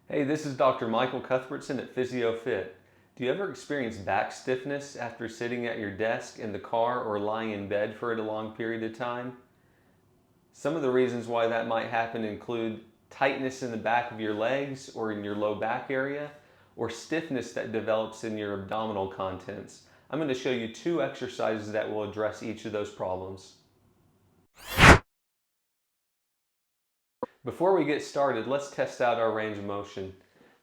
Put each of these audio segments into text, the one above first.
Hey, this is Dr. Michael Cuthbertson at Physio. Do you ever experience back stiffness after sitting at your desk, in the car, or lying in bed for a long period of time? Some of the reasons why that might happen include tightness in the back of your legs or in your low back area, or stiffness that develops in your abdominal contents. I'm going to show you two exercises that will address each of those problems. Before we get started, let's test out our range of motion.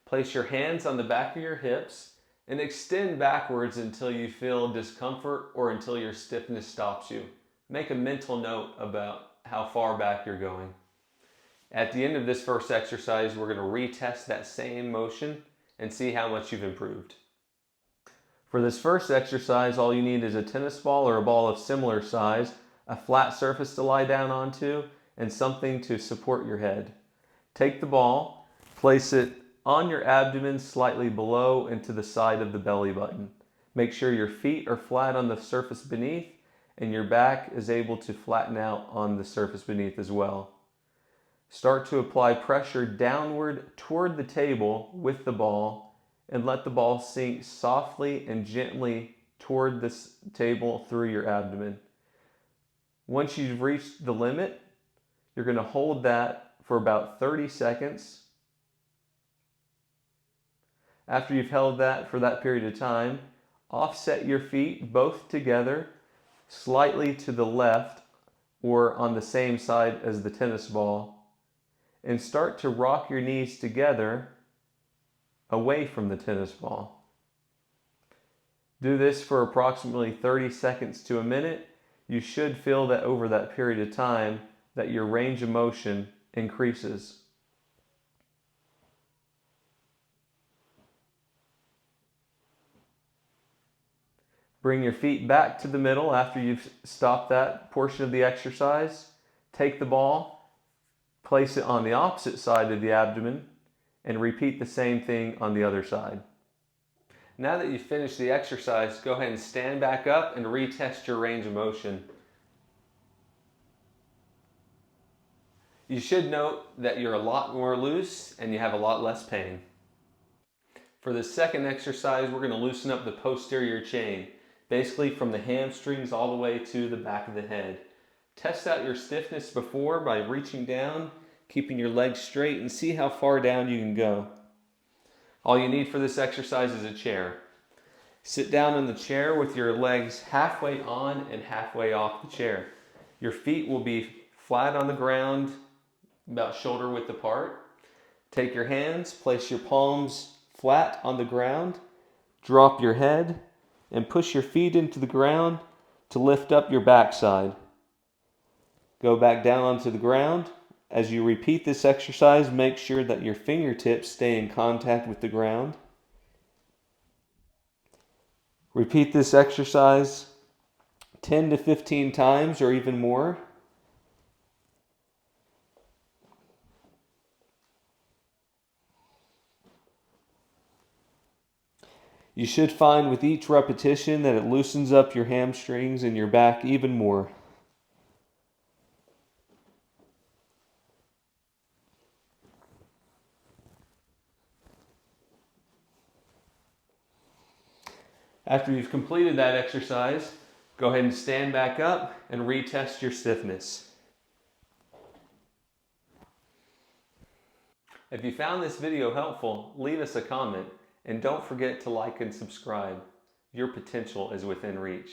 Place your hands on the back of your hips and extend backwards until you feel discomfort or until your stiffness stops you. Make a mental note about how far back you're going. At the end of this first exercise, we're going to retest that same motion and see how much you've improved. For this first exercise, all you need is a tennis ball or a ball of similar size, a flat surface to lie down onto, and something to support your head. Take the ball, place it on your abdomen slightly below and to the side of the belly button. Make sure your feet are flat on the surface beneath and your back is able to flatten out on the surface beneath as well. Start to apply pressure downward toward the table with the ball and let the ball sink softly and gently toward this table through your abdomen. Once you've reached the limit, you're going to hold that for about 30 seconds. After you've held that for that period of time, offset your feet both together, slightly to the left or on the same side as the tennis ball, and start to rock your knees together away from the tennis ball. Do this for approximately 30 seconds to a minute. You should feel that over that period of time that your range of motion increases. Bring your feet back to the middle after you've stopped that portion of the exercise. Take the ball, place it on the opposite side of the abdomen, and repeat the same thing on the other side. Now that you've finished the exercise, go ahead and stand back up and retest your range of motion. You should note that you're a lot more loose and you have a lot less pain. For the second exercise, we're going to loosen up the posterior chain, basically from the hamstrings all the way to the back of the head. Test out your stiffness before by reaching down, keeping your legs straight, and see how far down you can go. All you need for this exercise is a chair. Sit down in the chair with your legs halfway on and halfway off the chair. Your feet will be flat on the ground, about shoulder width apart. Take your hands, place your palms flat on the ground, drop your head, and push your feet into the ground to lift up your backside. Go back down onto the ground. As you repeat this exercise, make sure that your fingertips stay in contact with the ground. Repeat this exercise 10 to 15 times or even more. You should find with each repetition that it loosens up your hamstrings and your back even more. After you've completed that exercise, go ahead and stand back up and retest your stiffness. If you found this video helpful, leave us a comment and don't forget to like and subscribe. Your potential is within reach.